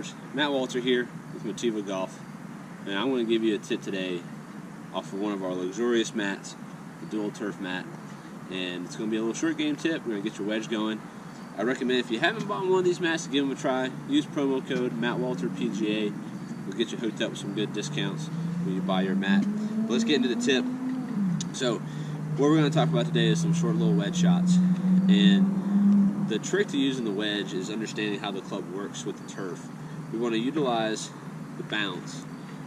golfers. Matt Walter here with Motivo Golf, and I want to give you a tip today off of one of our luxurious mats, the dual turf mat, and it's going to be a little short game tip. We're going to get your wedge going. I recommend if you haven't bought one of these mats, to give them a try. Use promo code MattWalterPGA. We'll get you hooked up with some good discounts when you buy your mat. But let's get into the tip. So what we're going to talk about today is some short little wedge shots, and the trick to using the wedge is understanding how the club works with the turf. We want to utilize the bounce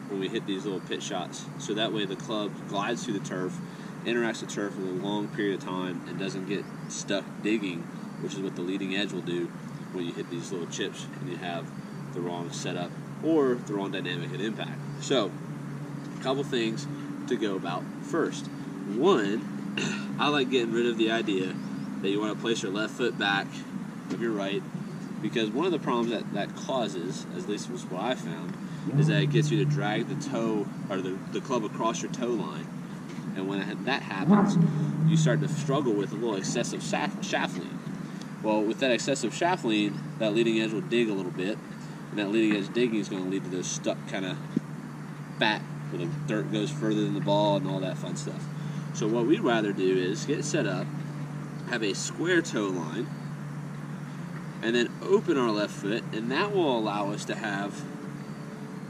when we hit these little pit shots, so that way the club glides through the turf, interacts with the turf for a long period of time, and doesn't get stuck digging, which is what the leading edge will do when you hit these little chips and you have the wrong setup or the wrong dynamic at impact. So, a couple things to go about. First, one, I like getting rid of the idea that you want to place your left foot back of your right, because one of the problems that causes, at least was what I found, is that it gets you to drag the toe or the club across your toe line, and when that happens, you start to struggle with a little excessive shaft lean. Well, with that excessive shaft lean, that leading edge will dig a little bit, and that leading edge digging is going to lead to those stuck kind of bat where the dirt goes further than the ball and all that fun stuff. So what we'd rather do is get set up, have a square toe line, and then open our left foot, and that will allow us to have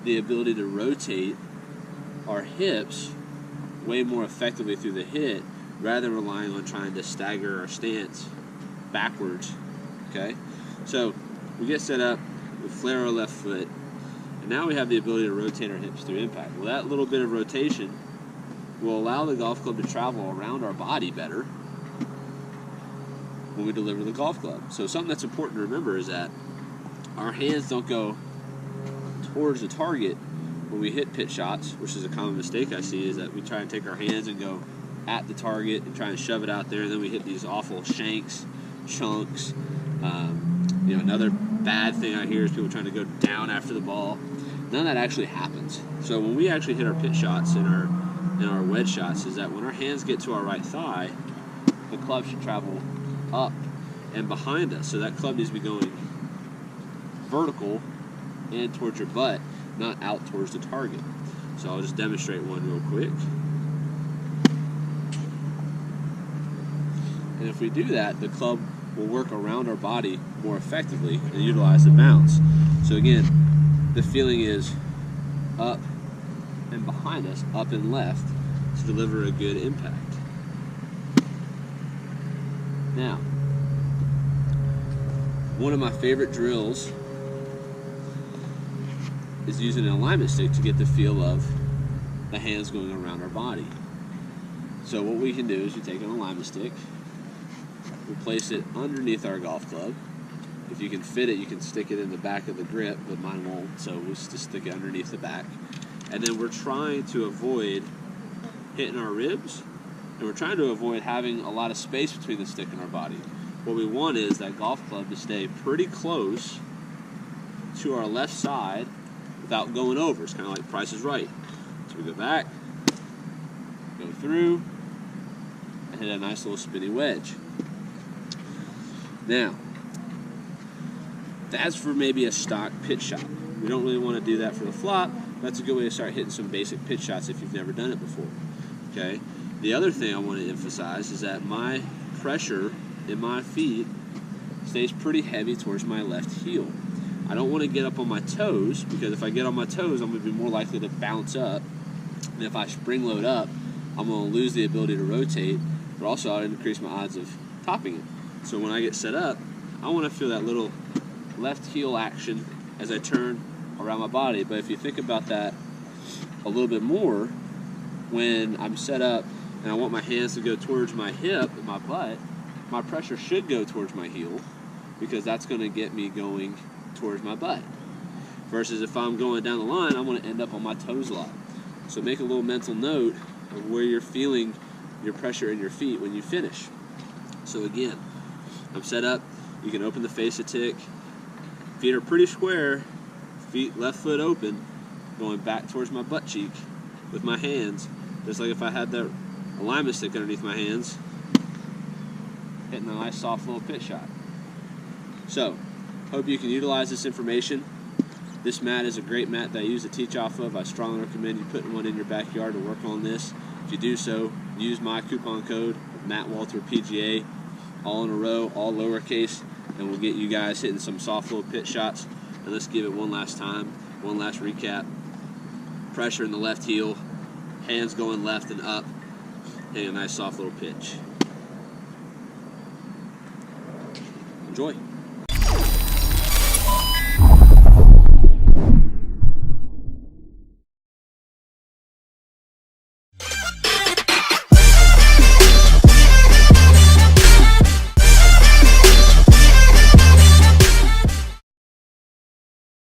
the ability to rotate our hips way more effectively through the hit, rather than relying on trying to stagger our stance backwards. Okay, so we get set up, we flare our left foot, and now we have the ability to rotate our hips through impact. Well, that little bit of rotation will allow the golf club to travel around our body better when we deliver the golf club. So something that's important to remember is that our hands don't go towards the target when we hit pitch shots, which is a common mistake I see, is that we try and take our hands and go at the target and try and shove it out there, and then we hit these awful shanks, chunks. Another bad thing I hear is people trying to go down after the ball. None of that actually happens. So when we actually hit our pitch shots and our wedge shots, is that when our hands get to our right thigh, the club should travel up and behind us. So that club needs to be going vertical and towards your butt, not out towards the target. So I'll just demonstrate one real quick. And if we do that, the club will work around our body more effectively and utilize the bounce. So again, the feeling is up and behind us, up and left, to deliver a good impact. Now, one of my favorite drills is using an alignment stick to get the feel of the hands going around our body. So what we can do is we take an alignment stick, we place it underneath our golf club. If you can fit it, you can stick it in the back of the grip, but mine won't, so we'll just stick it underneath the back. And then we're trying to avoid hitting our ribs, and we're trying to avoid having a lot of space between the stick and our body. What we want is that golf club to stay pretty close to our left side without going over. It's kind of like Price is Right. So we go back, go through, and hit a nice little spinny wedge. Now, that's for maybe a stock pitch shot. We don't really want to do that for the flop. That's a good way to start hitting some basic pitch shots if you've never done it before. Okay. The other thing I want to emphasize is that my pressure in my feet stays pretty heavy towards my left heel. I don't want to get up on my toes, because if I get on my toes, I'm going to be more likely to bounce up. And if I spring load up, I'm going to lose the ability to rotate, but also I'll increase my odds of topping it. So when I get set up, I want to feel that little left heel action as I turn around my body. But if you think about that a little bit more, when I'm set up and I want my hands to go towards my hip and my butt, my pressure should go towards my heel, because that's going to get me going towards my butt. Versus if I'm going down the line, I'm going to end up on my toes a lot. So make a little mental note of where you're feeling your pressure in your feet when you finish. So again, I'm set up. You can open the face a tick. Feet are pretty square. Feet, left foot open, going back towards my butt cheek with my hands, just like if I had that alignment stick underneath my hands, hitting a nice soft little pitch shot. So, hope you can utilize this information. This mat is a great mat that I use to teach off of. I strongly recommend you putting one in your backyard to work on this. If you do so, use my coupon code MattWalterPGA, all in a row, all lowercase, and we'll get you guys hitting some soft little pitch shots. And let's give it one last time, one last recap. Pressure in the left heel, hands going left and up, hitting a nice soft little pitch. Enjoy.